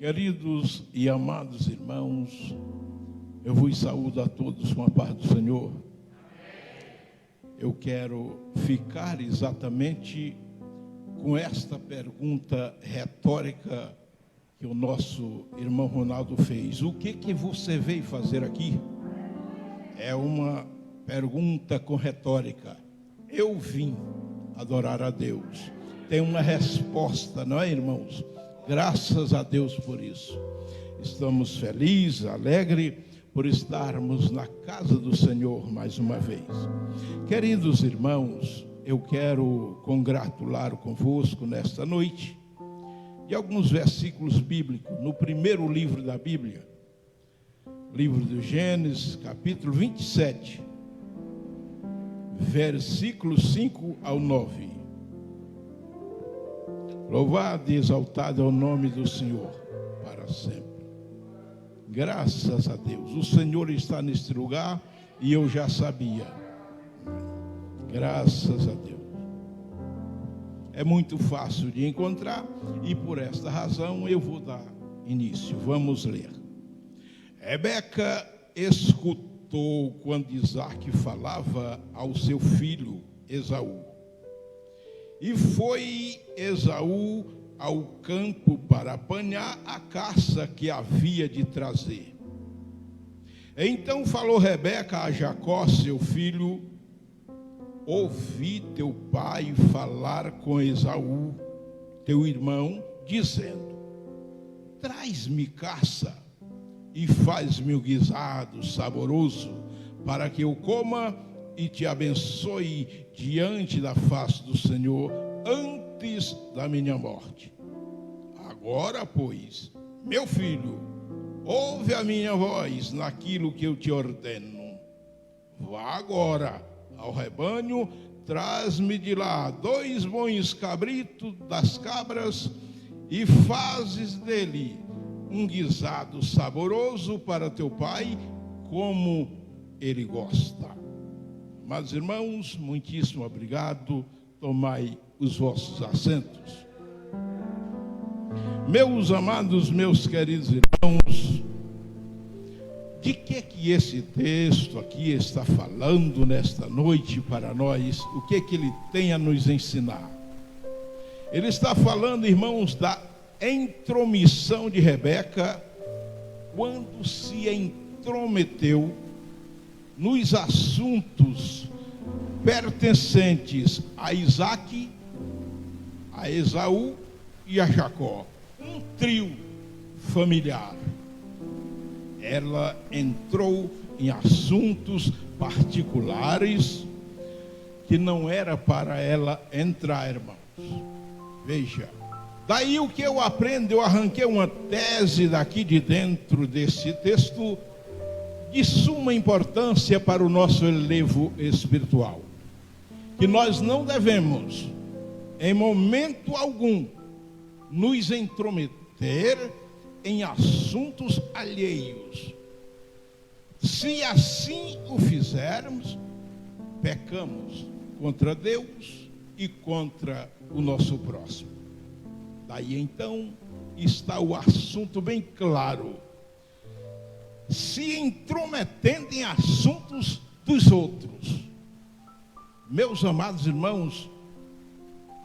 Queridos e amados irmãos, eu vos saúdo a todos com a paz do Senhor. Eu quero ficar exatamente com esta pergunta retórica que o nosso irmão Ronaldo fez. O que você veio fazer aqui? É uma pergunta com retórica. Eu vim adorar a Deus. Tem uma resposta, não é, irmãos? Graças a Deus por isso. Estamos felizes, alegres por estarmos na casa do Senhor mais uma vez. Queridos irmãos, eu quero congratular convosco nesta noite de alguns versículos bíblicos no primeiro livro da Bíblia, livro do Gênesis, capítulo 27, versículos 5 ao 9. Louvado e exaltado é o nome do Senhor para sempre. Graças a Deus. O Senhor está neste lugar e eu já sabia. Graças a Deus. É muito fácil de encontrar e por esta razão eu vou dar início. Vamos ler. Rebeca escutou quando Isaque falava ao seu filho Esaú. E foi Esaú ao campo para apanhar a caça que havia de trazer. Então falou Rebeca a Jacó, seu filho: ouvi teu pai falar com Esaú, teu irmão, dizendo: traz-me caça e faz-me um guisado saboroso, para que eu coma e te abençoe diante da face do Senhor antes da minha morte. Agora, pois, meu filho, ouve a minha voz naquilo que eu te ordeno. Vá agora ao rebanho, traz-me de lá 2 bons cabritos das cabras e fazes dele um guisado saboroso para teu pai, como ele gosta. Mas, irmãos, muitíssimo obrigado. Tomai os vossos assentos. Meus amados, meus queridos irmãos, de que esse texto aqui está falando nesta noite para nós? O que ele tem a nos ensinar? Ele está falando, irmãos, da intromissão de Rebeca quando se intrometeu nos assuntos pertencentes a Isaque, a Esaú e a Jacó. Um trio familiar. Ela entrou em assuntos particulares que não era para ela entrar, irmãos. Veja. Daí o que eu aprendo, eu arranquei uma tese daqui de dentro desse texto de suma importância para o nosso elevo espiritual. Que nós não devemos, em momento algum, nos intrometer em assuntos alheios. Se assim o fizermos, pecamos contra Deus e contra o nosso próximo. Daí então está o assunto bem claro. Se intrometendo em assuntos dos outros. Meus amados irmãos,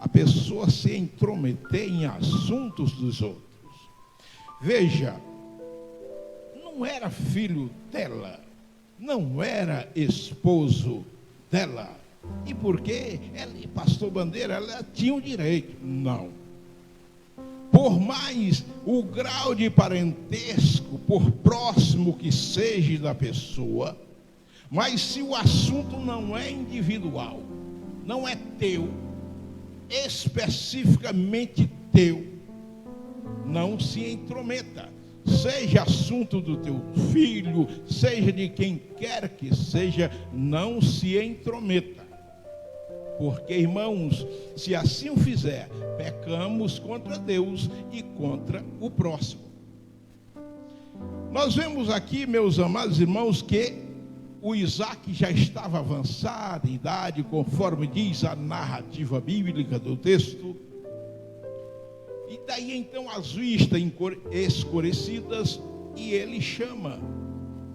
a pessoa se intrometer em assuntos dos outros. Veja, não era filho dela, não era esposo dela. E por quê? Ela e pastor Bandeira, ela tinha o direito. Não. Por mais o grau de parentesco, por próximo que seja da pessoa, mas se o assunto não é individual, não é teu, especificamente teu, não se intrometa. Seja assunto do teu filho, seja de quem quer que seja, não se intrometa. Porque, irmãos, se assim o fizer, pecamos contra Deus e contra o próximo. Nós vemos aqui, meus amados irmãos, que o Isaque já estava avançado em idade, conforme diz a narrativa bíblica do texto. E daí então as vistas escurecidas, e ele chama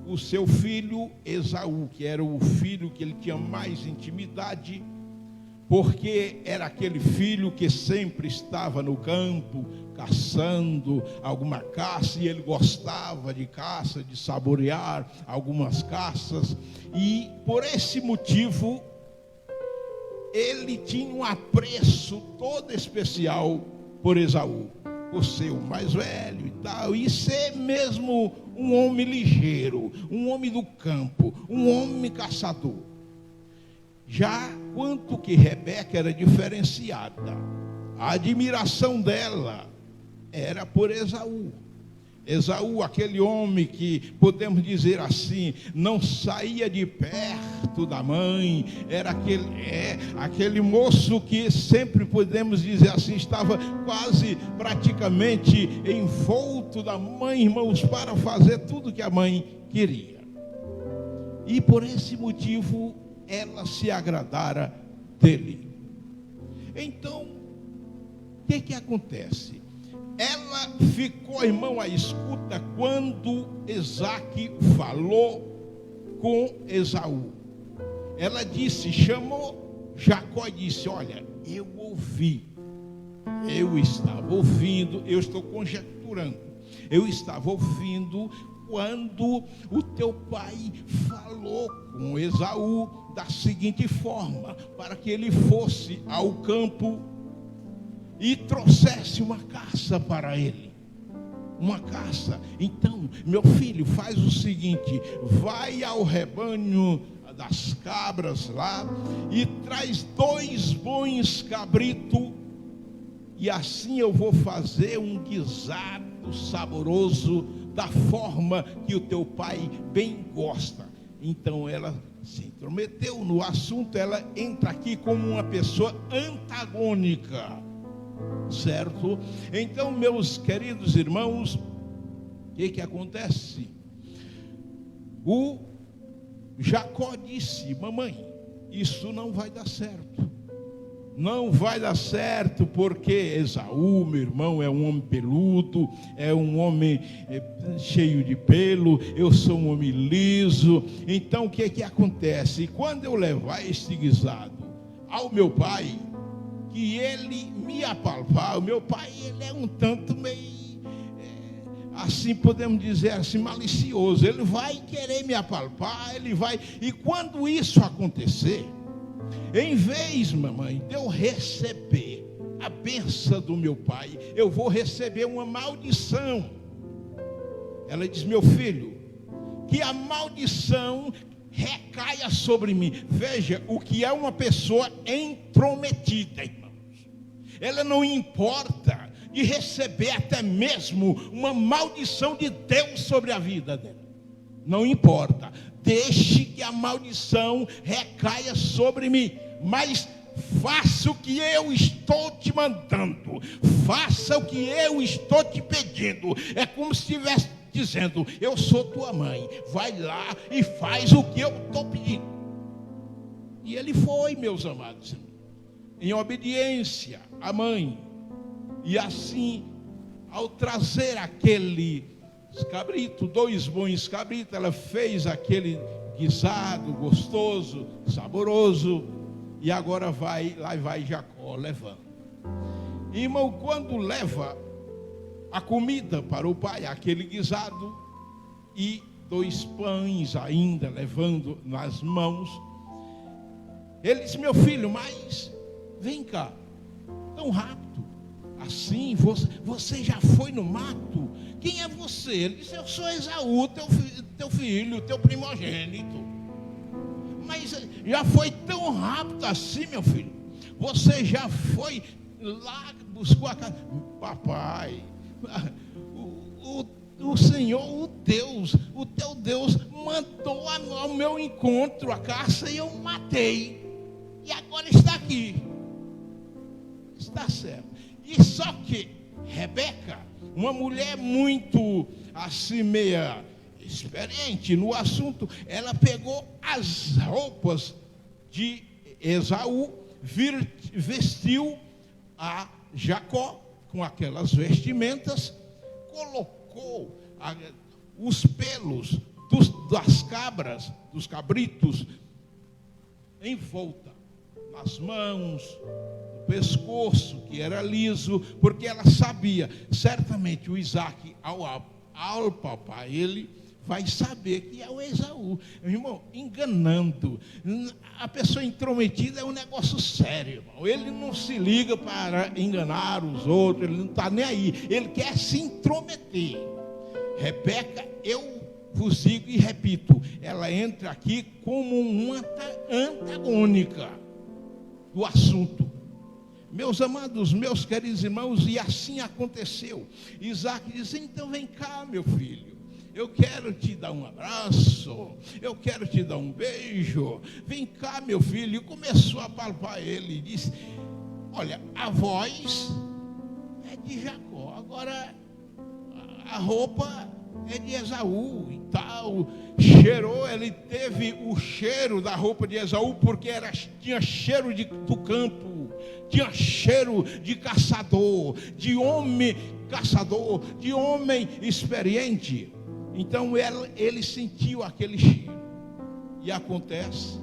o seu filho Esaú, que era o filho que ele tinha mais intimidade, porque era aquele filho que sempre estava no campo, caçando alguma caça, e ele gostava de caça, de saborear algumas caças, e por esse motivo, ele tinha um apreço todo especial por Esaú, por ser o mais velho e tal, e ser mesmo um homem ligeiro, um homem do campo, um homem caçador. Já quanto que Rebeca era diferenciada, a admiração dela era por Esaú. Esaú, aquele homem que, podemos dizer assim, não saía de perto da mãe, era aquele moço que sempre podemos dizer assim, estava quase praticamente envolto da mãe, irmãos, para fazer tudo que a mãe queria. E por esse motivo, ela se agradara dele. Então, o que acontece? Ela ficou, irmão, à escuta quando Isaque falou com Esaú. Ela disse, chamou Jacó e disse, olha, eu ouvi, eu estava ouvindo, eu estou conjecturando, eu estava ouvindo quando o teu pai falou com Esaú da seguinte forma, para que ele fosse ao campo e trouxesse uma caça para ele, uma caça. Então, meu filho, faz o seguinte, vai ao rebanho das cabras lá e traz 2 bons cabritos, e assim eu vou fazer um guisado saboroso da forma que o teu pai bem gosta. Então ela se intrometeu no assunto, ela entra aqui como uma pessoa antagônica, certo? Então, meus queridos irmãos, o que acontece? O Jacó disse, mamãe, isso não vai dar certo. Não vai dar certo, porque Esaú, meu irmão, é um homem peludo, é um homem cheio de pelo, eu sou um homem liso. Então o que acontece? Quando eu levar este guisado ao meu pai, que ele me apalpar, o meu pai, ele é um tanto meio, assim podemos dizer assim, malicioso, ele vai querer me apalpar, ele vai, e quando isso acontecer, em vez, mamãe, de eu receber a bênção do meu pai, eu vou receber uma maldição. Ela diz, meu filho, que a maldição recaia sobre mim. Veja o que é uma pessoa intrometida, irmãos. Ela não importa de receber até mesmo uma maldição de Deus sobre a vida dela. Não importa. Deixe que a maldição recaia sobre mim, mas faça o que eu estou te mandando, faça o que eu estou te pedindo. É como se estivesse dizendo, eu sou tua mãe, vai lá e faz o que eu estou pedindo. E ele foi, meus amados, em obediência à mãe. E assim, ao trazer aquele cabrito, 2 bons cabritos, ela fez aquele guisado gostoso, saboroso, e agora vai Jacó levando. Irmão, quando leva a comida para o pai, aquele guisado, e 2 pães ainda levando nas mãos, ele disse, meu filho, mas vem cá, tão rápido assim, você já foi no mato? Quem é você? Ele disse, eu sou Esaú, teu filho, teu primogênito. Mas já foi tão rápido assim, meu filho? Você já foi lá, buscou a casa? Papai, o Senhor, o teu Deus mandou ao meu encontro a caça e eu matei. E agora está aqui. Está certo. E só que Rebeca, uma mulher muito assim, meia experiente no assunto, ela pegou as roupas de Esaú, vestiu a Jacó com aquelas vestimentas, colocou os pelos das cabras, dos cabritos, em volta, nas mãos, no pescoço, que era liso, porque ela sabia, certamente o Isaac, ao palpar ele, vai saber que é o Esaú. Irmão, enganando. A pessoa intrometida é um negócio sério, irmão. Ele não se liga para enganar os outros, ele não está nem aí. Ele quer se intrometer. Rebeca, eu vos digo e repito, ela entra aqui como uma antagônica do assunto. Meus amados, meus queridos irmãos, e assim aconteceu. Isaac disse: então vem cá, meu filho. Eu quero te dar um abraço, eu quero te dar um beijo. Vem cá, meu filho. E começou a palpar ele. E disse: olha, a voz é de Jacó, agora a roupa é de Esaú e tal. Cheirou, ele teve o cheiro da roupa de Esaú, porque tinha cheiro do campo, tinha cheiro de caçador, de homem caçador, de homem experiente. Então ele sentiu aquele cheiro. E acontece,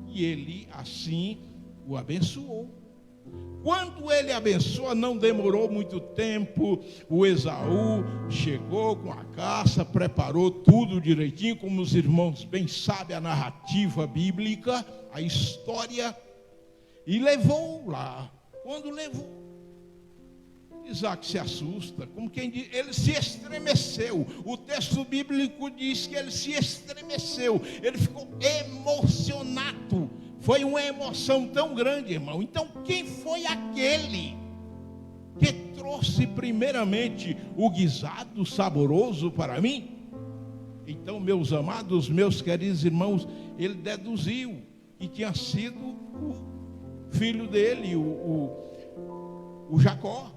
e ele assim o abençoou. Quando ele abençoa, não demorou muito tempo, o Esaú chegou com a caça, preparou tudo direitinho, como os irmãos bem sabem a narrativa bíblica, a história, e levou lá. Quando levou, Isaac se assusta, como quem diz, ele se estremeceu. O texto bíblico diz que ele se estremeceu, ele ficou emocionado. Foi uma emoção tão grande, irmão. Então, quem foi aquele que trouxe primeiramente o guisado saboroso para mim? Então, meus amados, meus queridos irmãos, ele deduziu que tinha sido o filho dele, o Jacó.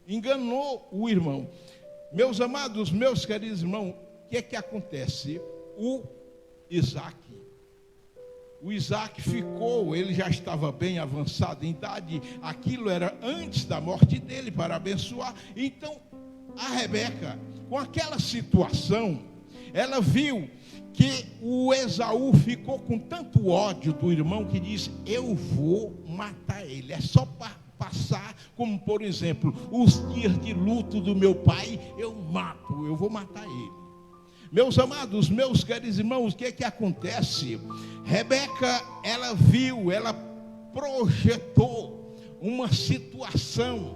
Enganou o irmão. Meus amados, meus queridos irmãos, o que é que acontece? O Isaac ficou, ele já estava bem avançado em idade, aquilo era antes da morte dele para abençoar. Então, a Rebeca, com aquela situação, ela viu que o Esaú ficou com tanto ódio do irmão que disse: eu vou matar ele. É só passar, como por exemplo, os dias de luto do meu pai, eu vou matar ele. Meus amados, meus queridos irmãos, o que é que acontece? Rebeca, ela viu, ela projetou uma situação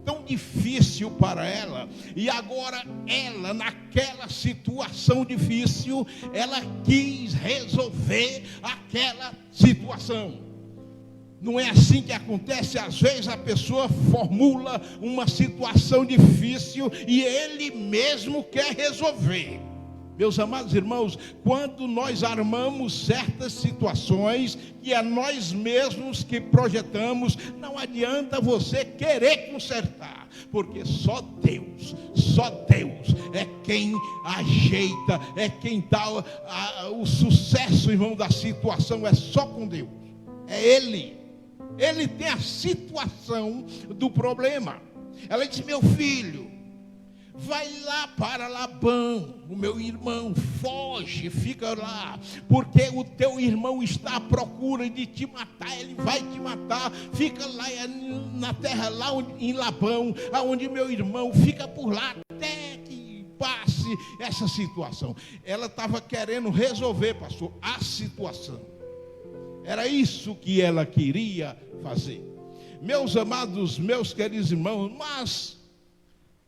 tão difícil para ela, e agora ela, naquela situação difícil, ela quis resolver aquela situação. Não é assim que acontece? Às vezes a pessoa formula uma situação difícil e ele mesmo quer resolver. Meus amados irmãos, quando nós armamos certas situações que é nós mesmos que projetamos, não adianta você querer consertar, porque só Deus é quem ajeita, é quem dá o sucesso, irmão, da situação, é só com Deus, é Ele. Ele tem a situação do problema. Ela disse: meu filho, vai lá para Labão, o meu irmão, foge, fica lá, porque o teu irmão está à procura de te matar, ele vai te matar, fica lá na terra, lá em Labão, aonde meu irmão, fica por lá até que passe essa situação. Ela estava querendo resolver, pastor, a situação. Era isso que ela queria fazer. Meus amados, meus queridos irmãos, mas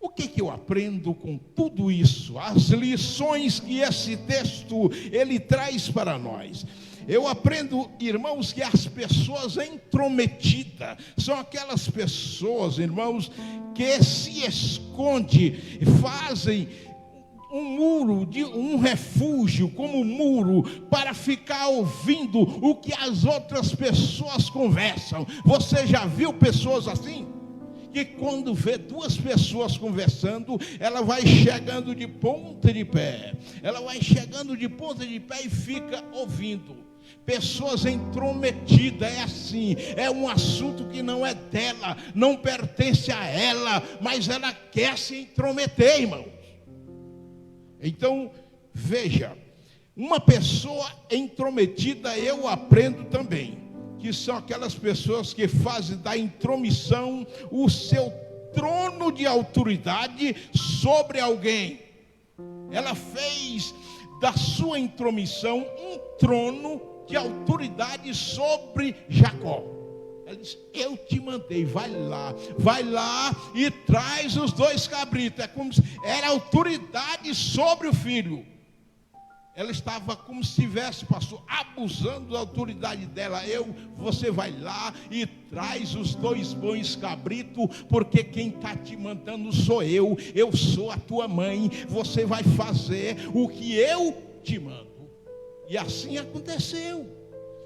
o que eu aprendo com tudo isso? As lições que esse texto ele traz para nós. Eu aprendo, irmãos, que as pessoas intrometidas são aquelas pessoas, irmãos, que se escondem, fazem um muro, um refúgio como muro, para ficar ouvindo o que as outras pessoas conversam. Você já viu pessoas assim? Que quando vê duas pessoas conversando, ela vai chegando de ponta de pé. Ela vai chegando de ponta de pé e fica ouvindo. Pessoas intrometidas, é assim, é um assunto que não é dela, não pertence a ela, mas ela quer se intrometer, irmãos. Então, veja, uma pessoa intrometida, eu aprendo também, que são aquelas pessoas que fazem da intromissão o seu trono de autoridade sobre alguém. Ela fez da sua intromissão um trono de autoridade sobre Jacó. Ela disse: eu te mandei, vai lá e traz os 2 cabritos. É como se era autoridade sobre o filho. Ela estava como se estivesse, pastor, abusando da autoridade dela. Você vai lá e traz os 2 bons cabritos, porque quem está te mandando sou eu sou a tua mãe, você vai fazer o que eu te mando. E assim aconteceu.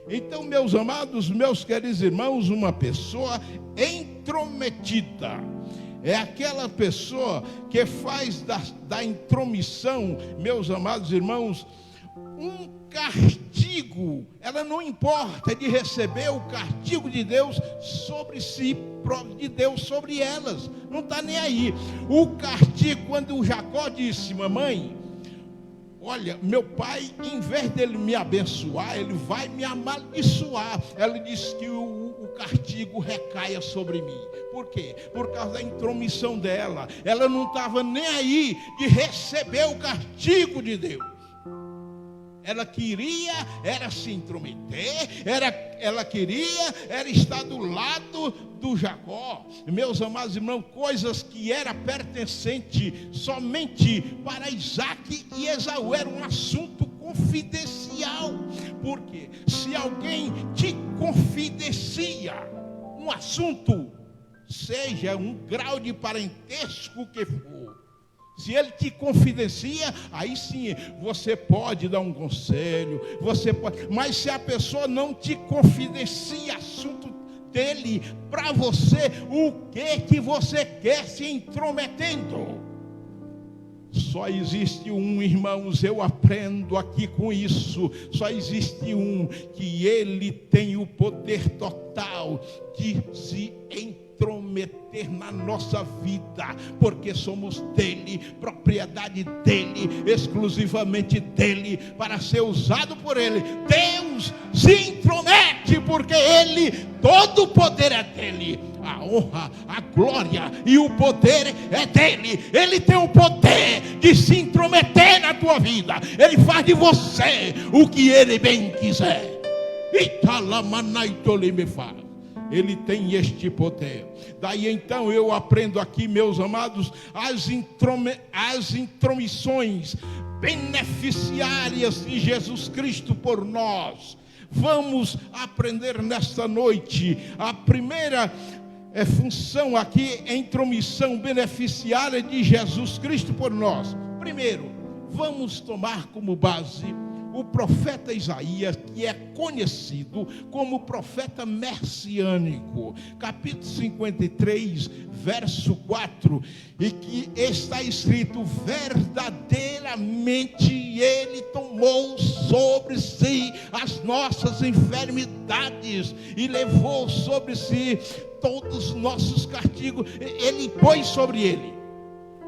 Então, meus amados, meus queridos irmãos, uma pessoa intrometida é aquela pessoa que faz da intromissão, meus amados irmãos, um castigo. Ela não importa de receber o castigo de Deus sobre si, de Deus sobre elas. Não está nem aí. O castigo, quando o Jacó disse: mamãe, olha, meu pai, em vez dele me abençoar, ele vai me amaldiçoar. Ela disse que o castigo recaia sobre mim. Por quê? Por causa da intromissão dela. Ela não estava nem aí de receber o castigo de Deus. Ela queria era se intrometer, ela queria era estar do lado do Jacó. Meus amados irmãos, coisas que era pertencente somente para Isaac e Esaú, era um assunto confidencial. Porque se alguém te confidencia um assunto, seja um grau de parentesco que for, se ele te confidencia, aí sim você pode dar um conselho, você pode. Mas se a pessoa não te confidencia assunto dele para você, o que você quer se intrometendo? Só existe um, irmãos, eu aprendo aqui com isso. Só existe um, que ele tem o poder total de se intrometer na nossa vida, porque somos dele, propriedade dele, exclusivamente dele, para ser usado por ele. Deus se intromete, porque ele, todo o poder é dele, a honra, a glória e o poder é dele. Ele tem o poder de se intrometer na tua vida. Ele faz de você o que ele bem quiser. Ele tem este poder. Daí então eu aprendo aqui, meus amados, as intromissões beneficiárias de Jesus Cristo por nós. Vamos aprender nesta noite. A primeira função aqui é intromissão beneficiária de Jesus Cristo por nós. Primeiro, vamos tomar como base o profeta Isaías, que é conhecido como profeta messiânico, capítulo 53, verso 4, e que está escrito: verdadeiramente ele tomou sobre si as nossas enfermidades e levou sobre si todos os nossos castigos. Ele pôs sobre ele,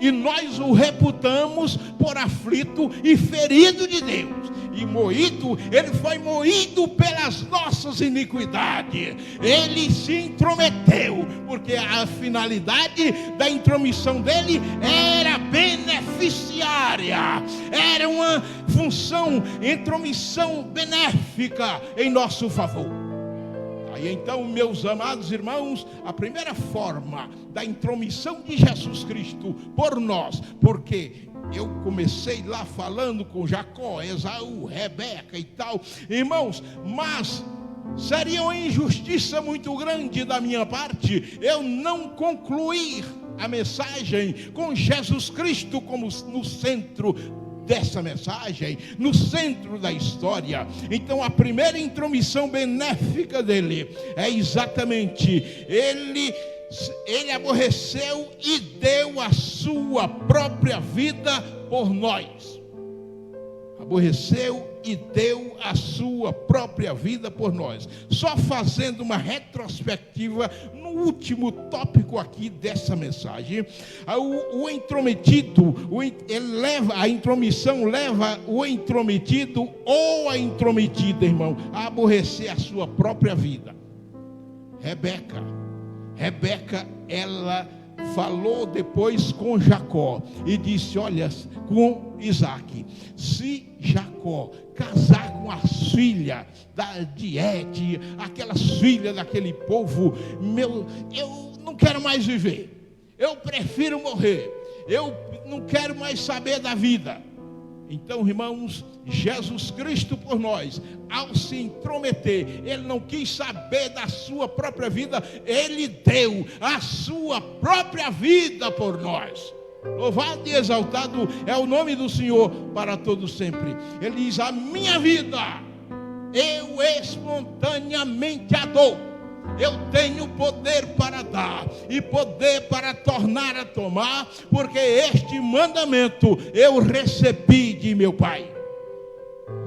e nós o reputamos por aflito e ferido de Deus. E moído, ele foi moído pelas nossas iniquidades. Ele se intrometeu, porque a finalidade da intromissão dele era beneficiária. Era uma função, intromissão benéfica em nosso favor. E então, meus amados irmãos, a primeira forma da intromissão de Jesus Cristo por nós, porque eu comecei lá falando com Jacó, Esaú, Rebeca e tal, irmãos, mas seria uma injustiça muito grande da minha parte eu não concluir a mensagem com Jesus Cristo como no centro dessa mensagem, no centro da história. Então a primeira intromissão benéfica dele é exatamente ele aborreceu e deu a sua própria vida por nós. aborreceu e deu a sua própria vida por nós. Só fazendo uma retrospectiva no último tópico aqui dessa mensagem, o intrometido, a intromissão leva o intrometido ou a intrometida, irmão, a aborrecer a sua própria vida. Rebeca, ela falou depois com Jacó e disse, olha, com Isaac, se Jacó casar com as filhas de Et, aquelas filhas daquele povo, eu não quero mais viver, eu prefiro morrer, eu não quero mais saber da vida. Então, irmãos, Jesus Cristo por nós, ao se intrometer, Ele não quis saber da sua própria vida, Ele deu a sua própria vida por nós. Louvado e exaltado é o nome do Senhor para todos sempre. Ele diz, a minha vida, eu espontaneamente a dou. Eu tenho poder para dar e poder para tornar a tomar, porque este mandamento eu recebi de meu Pai.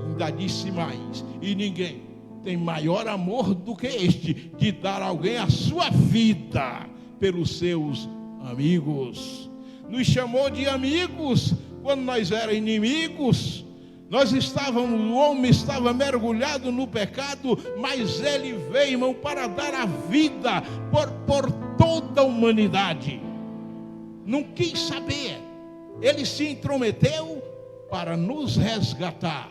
Ainda disse mais, e ninguém tem maior amor do que este, de dar a alguém a sua vida pelos seus amigos. Nos chamou de amigos quando nós éramos inimigos. Nós estávamos, o homem estava mergulhado no pecado, mas Ele veio, irmão, para dar a vida por toda a humanidade. Não quis saber. Ele se intrometeu para nos resgatar.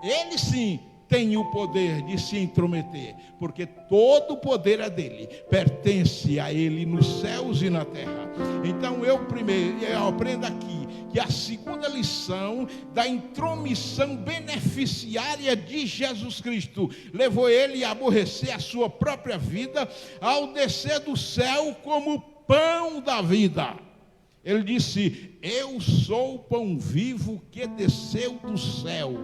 Ele sim tem o poder de se intrometer, porque todo o poder é dele, pertence a Ele nos céus e na terra. Então eu aprendo aqui que a segunda lição da intromissão beneficiária de Jesus Cristo levou Ele a aborrecer a sua própria vida ao descer do céu como pão da vida. Ele disse, eu sou o pão vivo que desceu do céu.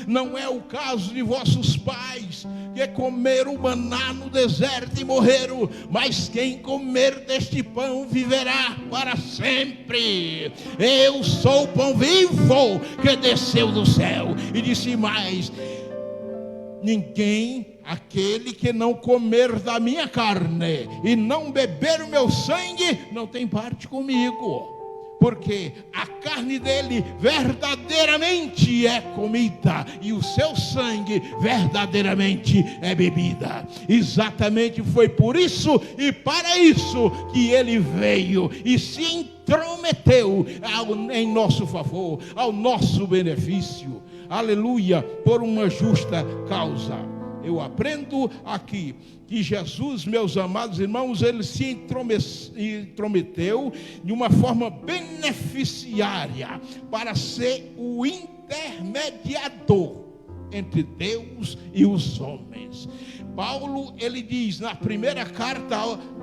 Não é o caso de vossos pais, que comeram maná no deserto e morreram, mas quem comer deste pão viverá para sempre. Eu sou o pão vivo que desceu do céu. E disse mais, ninguém, aquele que não comer da minha carne e não beber o meu sangue, não tem parte comigo. Porque a carne dele verdadeiramente é comida e o seu sangue verdadeiramente é bebida. Exatamente foi por isso e para isso que ele veio e se intrometeu em nosso favor, ao nosso benefício. Aleluia, por uma justa causa. Eu aprendo aqui que Jesus, meus amados irmãos, ele se intrometeu de uma forma beneficiária para ser o intermediador entre Deus e os homens. Paulo, ele diz na primeira carta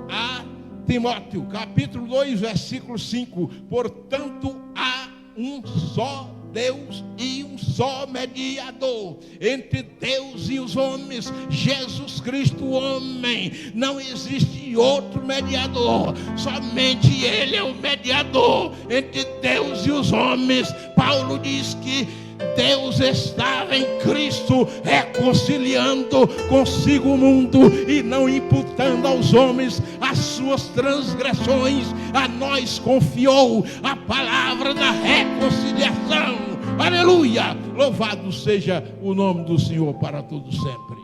a Timóteo, capítulo 2, versículo 5, portanto há um só Deus e um só mediador entre Deus e os homens, Jesus Cristo, o homem. Não existe outro mediador, somente Ele é o mediador entre Deus e os homens. Paulo diz que Deus estava em Cristo reconciliando consigo o mundo e não imputando aos homens as suas transgressões. A nós confiou a palavra da reconciliação. Aleluia! Louvado seja o nome do Senhor para todo sempre.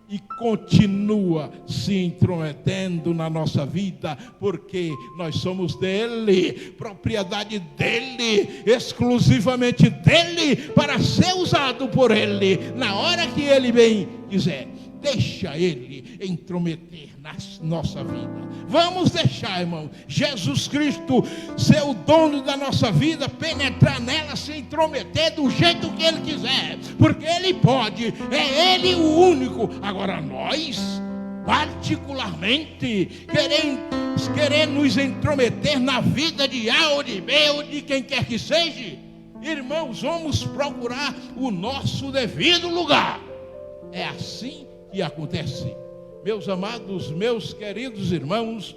E continua se intrometendo na nossa vida, porque nós somos dele, propriedade dele, exclusivamente dele, para ser usado por ele na hora que ele bem quiser. Deixa ele intrometer na nossa vida. Vamos deixar, irmão, Jesus Cristo ser o dono da nossa vida, penetrar nela, se intrometer do jeito que ele quiser, porque ele pode, é ele o único. Agora nós, particularmente, queremos nos intrometer na vida de A ou de B ou de quem quer que seja, irmãos, vamos procurar o nosso devido lugar. É assim que acontece. Meus amados, meus queridos irmãos,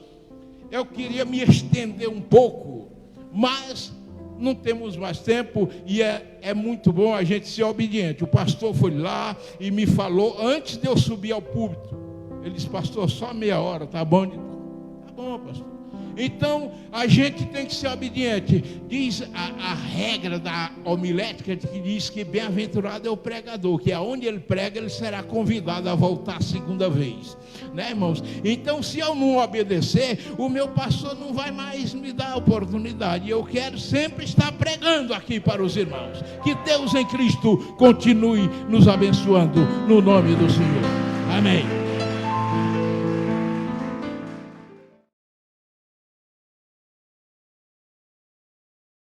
eu queria me estender um pouco, mas não temos mais tempo e é muito bom a gente ser obediente. O pastor foi lá e me falou antes de eu subir ao púlpito. Ele disse: pastor, só meia hora, tá bom? Tá bom, pastor. Então, a gente tem que ser obediente. Diz a regra da homilética que diz que bem-aventurado é o pregador, que aonde ele prega, ele será convidado a voltar a segunda vez. Né, irmãos? Então, se eu não obedecer, o meu pastor não vai mais me dar a oportunidade. Eu quero sempre estar pregando aqui para os irmãos. Que Deus em Cristo continue nos abençoando no nome do Senhor. Amém.